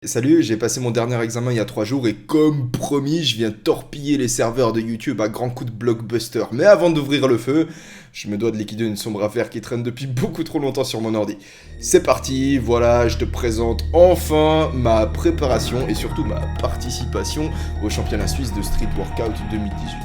Salut, j'ai passé mon dernier examen il y a 3 jours et comme promis, je viens torpiller les serveurs de YouTube à grands coups de blockbuster. Mais avant d'ouvrir le feu, je me dois de liquider une sombre affaire qui traîne depuis beaucoup trop longtemps sur mon ordi. C'est parti, voilà, je te présente enfin ma préparation et surtout ma participation au championnat suisse de Street Workout 2018.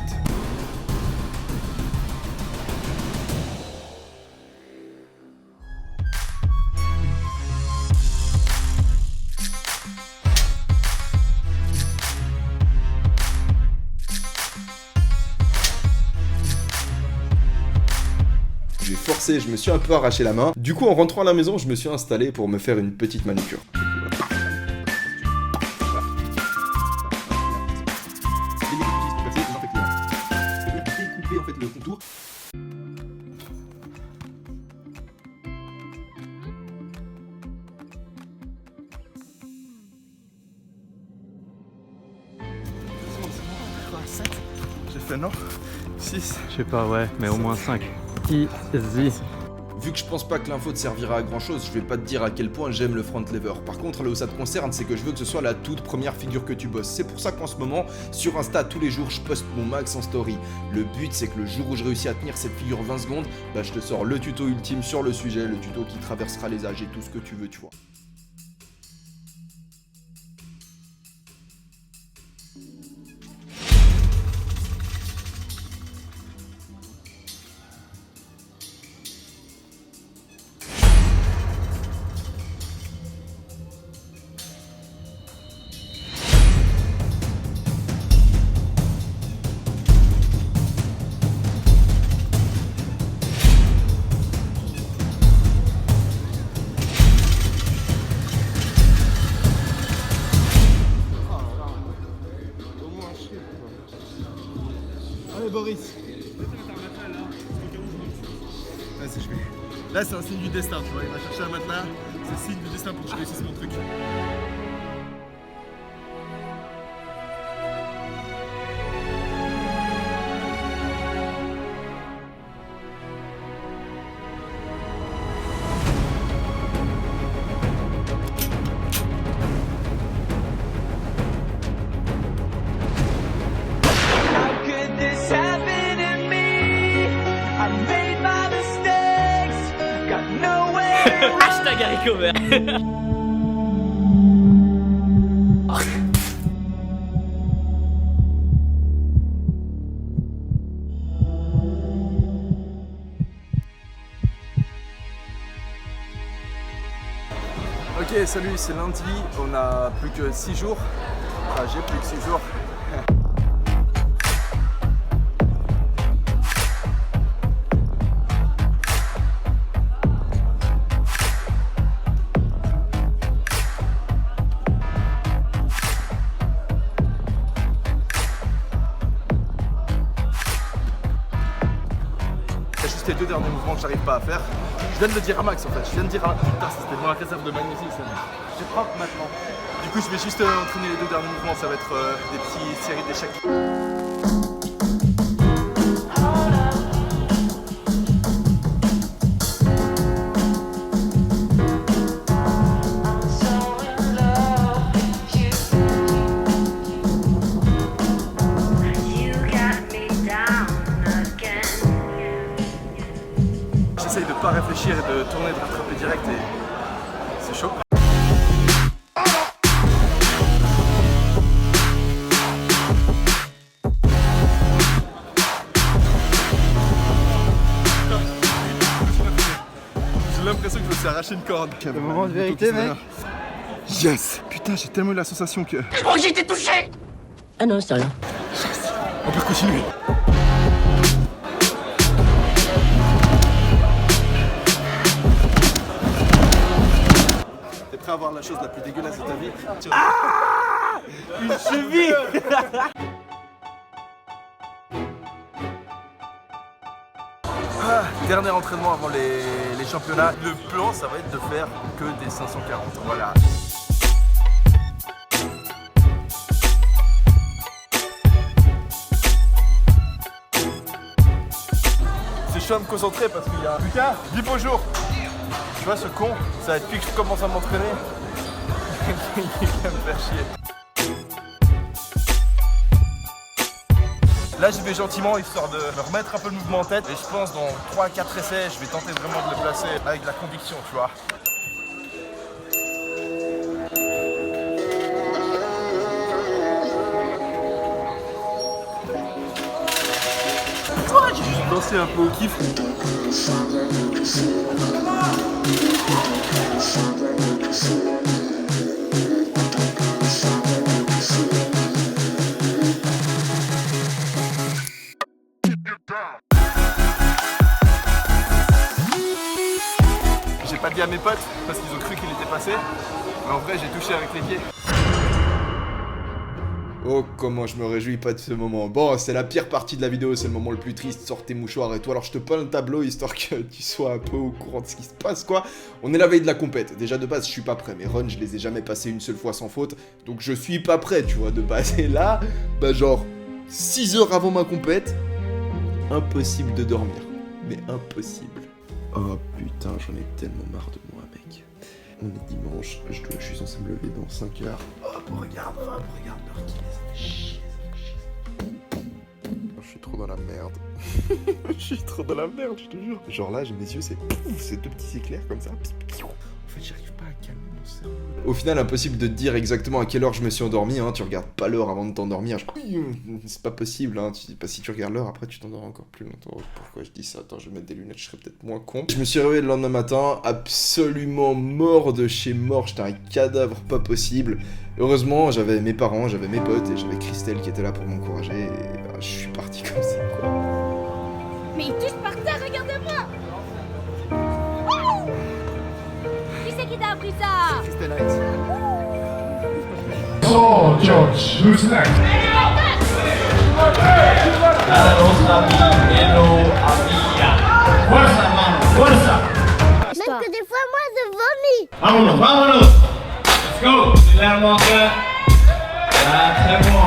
J'ai forcé, je me suis un peu arraché la main. Du coup, en rentrant à la maison, je me suis installé pour me faire une petite manucure. Découper en fait le contour. J'ai fait non 6. Je sais pas, ouais, mais au moins 5. Easy. Vu que je pense pas que l'info te servira à grand chose, je vais pas te dire à quel point j'aime le front lever. Par contre, là où ça te concerne, c'est que je veux que ce soit la toute première figure que tu bosses. C'est pour ça qu'en ce moment, sur Insta, tous les jours, je poste mon max en story. Le but, c'est que le jour où je réussis à tenir cette figure 20 secondes, bah je te sors le tuto ultime sur le sujet, le tuto qui traversera les âges et tout ce que tu veux, tu vois. Allez Boris. Vas-y, je vais. Là c'est un signe du destin, tu vois, il va chercher un matelas, c'est signe du destin pour que je réussisse mon truc. Hashtag haricot vert. Ok, salut, c'est lundi, on a plus que 6 jours. Enfin, j'ai plus que 6 jours. C'est juste les deux derniers mouvements que j'arrive pas à faire. Je viens de le dire à Max en fait, je viens de dire à... Putain, c'était dans la réserve de magnésie, ça. J'ai propre maintenant. Du coup, je vais juste entraîner les deux derniers mouvements, ça va être des petites séries d'échecs. J'essaye de pas réfléchir et de tourner, de rattraper direct et c'est chaud. J'ai l'impression que je me suis arraché une corde. Le moment de vérité, mec. Yes. Putain, j'ai tellement eu la sensation que... Je crois que j'ai été touché. Ah non, c'est rien. On peut continuer. T'es prêt à voir la chose la plus dégueulasse de ta vie? Une cheville. Dernier entraînement avant les championnats. Le plan, ça va être de faire que des 540. Voilà. Je suis à me concentrer parce qu'il y a... Lucas, dis bonjour. Tu vois ce con, ça va être depuis que je commence à m'entraîner. Il va me faire chier. Là je vais gentiment histoire de me remettre un peu le mouvement en tête et je pense dans 3-4 essais je vais tenter vraiment de le placer avec la conviction, tu vois. J'ai juste dansé un peu au kiff. J'ai pas dit à mes potes parce qu'ils ont cru qu'il était passé, mais en vrai j'ai touché avec les pieds. Oh, comment je me réjouis pas de ce moment. Bon, c'est la pire partie de la vidéo, c'est le moment le plus triste. Sors tes mouchoirs et tout. Alors, je te peins le tableau histoire que tu sois un peu au courant de ce qui se passe, quoi. On est la veille de la compète. Déjà, de base, je suis pas prêt. Mes runs, je les ai jamais passés une seule fois sans faute. Donc, je suis pas prêt, tu vois, de passer là. Bah, genre, 6 heures avant ma compète. Impossible de dormir. Mais impossible. Oh putain, j'en ai tellement marre de moi, mec. On est dimanche, je suis censé me lever dans 5 heures. Hop, regarde l'heure qu'il est, ça fait chier. Je suis trop dans la merde. Je suis trop dans la merde, je te jure. Genre là, j'ai mes yeux, c'est deux petits éclairs comme ça. En fait, j'arrive pas à calmer mon cerveau. Au final, impossible de te dire exactement à quelle heure je me suis endormi, hein. Tu regardes pas l'heure avant de t'endormir. C'est pas possible, hein. Si tu regardes l'heure, après tu t'endors encore plus longtemps. Pourquoi je dis ça? Attends, je vais mettre des lunettes, je serais peut-être moins con. Je me suis réveillé le lendemain matin, absolument mort de chez mort. J'étais un cadavre pas possible. Heureusement, j'avais mes parents, j'avais mes potes et j'avais Christelle qui était là pour m'encourager. Et bah, je suis parti comme ça, quoi. Mais il touche par terre, regardez-moi! Oh! Qui c'est qui t'a appris ça? Christelle Heinz. So, George, who's next? Même que des fois, moi, je vomis! Vámonos, vámonos! Let's go! C'est là, mon gars. Ah, très bon.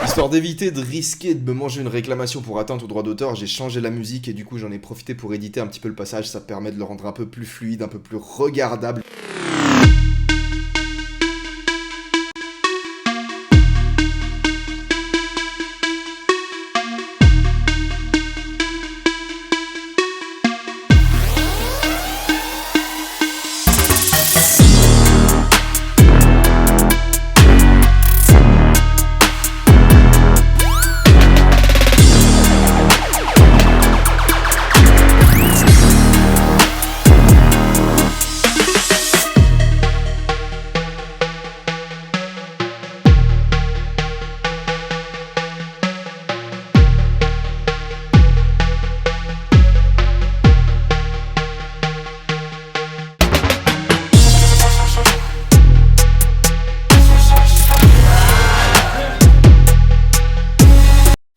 Histoire d'éviter de risquer de me manger une réclamation pour atteinte au droit d'auteur, j'ai changé la musique et du coup j'en ai profité pour éditer un petit peu le passage, ça permet de le rendre un peu plus fluide, un peu plus regardable.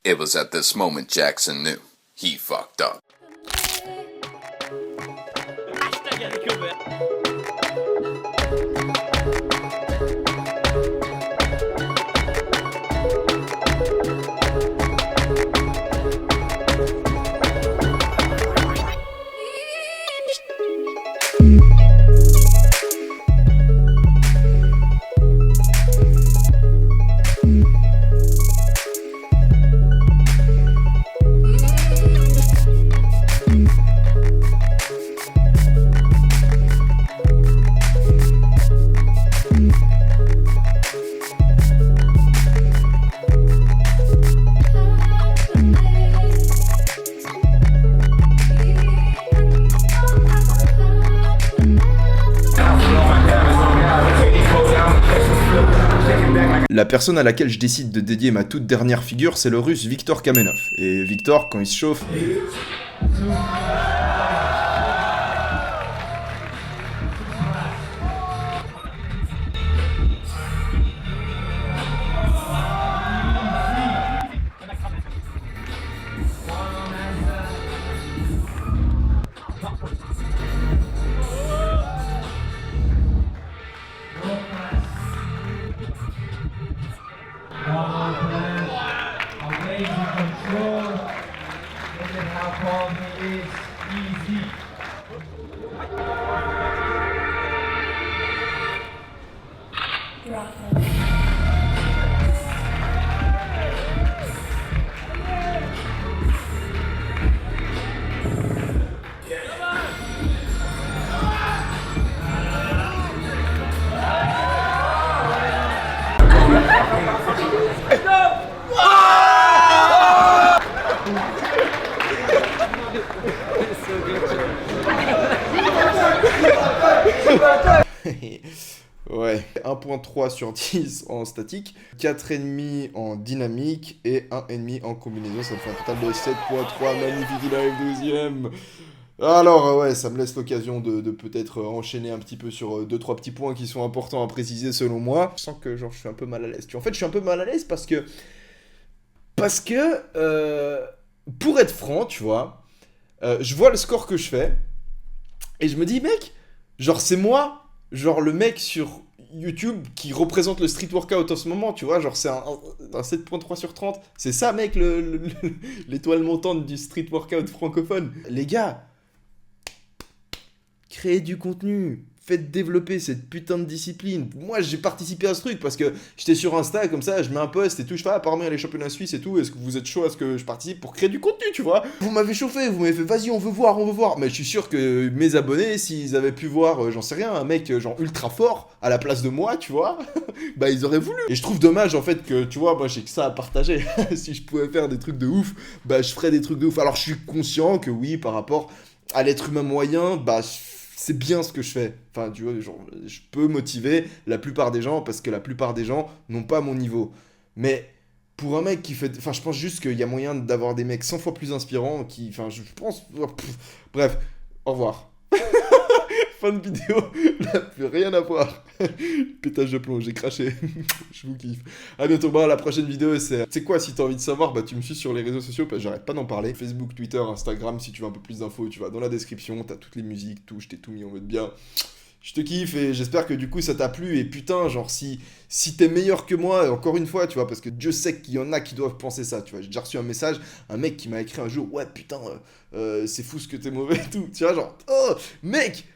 It was at this moment Jackson knew he fucked up. La personne à laquelle je décide de dédier ma toute dernière figure, c'est le russe Viktor Kamenov. Et Viktor, quand il se chauffe... Amazing control. Look at how calm he easy. Ouais, 1.3 sur 10 en statique, 4,5 en dynamique et 1,5 en combinaison, ça me fait un total de 7.3, magnifique, il arrive 12ème. Alors ouais, ça me laisse l'occasion de peut-être enchaîner un petit peu sur 2-3 petits points qui sont importants à préciser selon moi. Je sens que genre je suis un peu mal à l'aise. En fait, je suis un peu mal à l'aise parce que pour être franc, tu vois, je vois le score que je fais et je me dis mec, genre c'est moi. Genre le mec sur YouTube qui représente le street workout en ce moment, tu vois, genre c'est un 7.3 sur 30. C'est ça mec, l'étoile montante du street workout francophone. Les gars, créez du contenu, faites développer cette putain de discipline. Moi j'ai participé à ce truc parce que j'étais sur Insta comme ça, je mets un post et tout, je fais apparemment il y a les championnats suisses et tout, est-ce que vous êtes chaud à ce que je participe pour créer du contenu, tu vois? Vous m'avez chauffé, vous m'avez fait vas-y on veut voir. Mais je suis sûr que mes abonnés, s'ils avaient pu voir, j'en sais rien, un mec genre ultra fort à la place de moi, tu vois, bah ils auraient voulu. Et je trouve dommage en fait que, tu vois, moi j'ai que ça à partager. Si je pouvais faire des trucs de ouf, bah je ferais des trucs de ouf. Alors je suis conscient que oui, par rapport à l'être humain moyen, bah c'est bien ce que je fais. Enfin, tu vois, genre, je peux motiver la plupart des gens parce que la plupart des gens n'ont pas mon niveau. Mais pour un mec qui fait... Enfin, je pense juste qu'il y a moyen d'avoir des mecs 100 fois plus inspirants qui... Enfin, je pense... Bref, au revoir. Fin de vidéo, là, plus rien à voir. Pétage de plomb, j'ai craché. Je vous kiffe. À bientôt, bah, la prochaine vidéo, c'est quoi, si t'as envie de savoir, bah tu me suis sur les réseaux sociaux, parce que j'arrête pas d'en parler. Facebook, Twitter, Instagram, si tu veux un peu plus d'infos, tu vas dans la description, t'as toutes les musiques, tout, je t'ai tout mis en mode bien. Je te kiffe et j'espère que du coup ça t'a plu. Et putain, genre si t'es meilleur que moi, encore une fois, tu vois, parce que Dieu sait qu'il y en a qui doivent penser ça, tu vois. J'ai déjà reçu un message, un mec qui m'a écrit un jour, ouais putain, c'est fou ce que t'es mauvais et tout. Tu vois, genre, oh mec,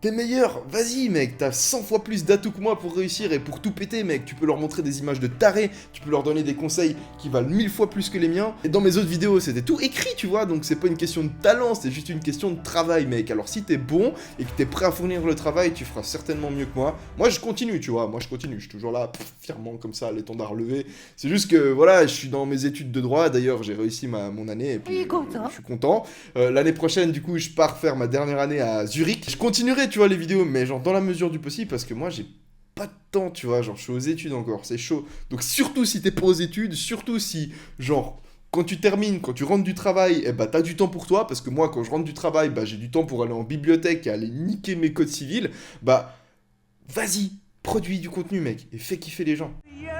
t'es meilleur, vas-y mec, t'as 100 fois plus d'atouts que moi pour réussir et pour tout péter mec, tu peux leur montrer des images de tarés, tu peux leur donner des conseils qui valent 1000 fois plus que les miens. Et dans mes autres vidéos c'était tout écrit tu vois, donc c'est pas une question de talent, c'est juste une question de travail mec. Alors si t'es bon et que t'es prêt à fournir le travail, tu feras certainement mieux que moi. Moi je continue tu vois, je suis toujours là, fièrement comme ça, l'étendard levé. C'est juste que voilà, je suis dans mes études de droit, d'ailleurs j'ai réussi mon année et puis je suis content. L'année prochaine du coup je pars faire ma dernière année à Zurich. Je continuerai tu vois les vidéos, mais genre dans la mesure du possible parce que moi j'ai pas de temps tu vois, genre je suis aux études encore, c'est chaud. Donc surtout si t'es pas aux études, surtout si genre quand tu termines, quand tu rentres du travail, eh bah t'as du temps pour toi, parce que moi quand je rentre du travail, bah j'ai du temps pour aller en bibliothèque et aller niquer mes codes civils, bah vas-y, produis du contenu mec, et fais kiffer les gens. Yeah.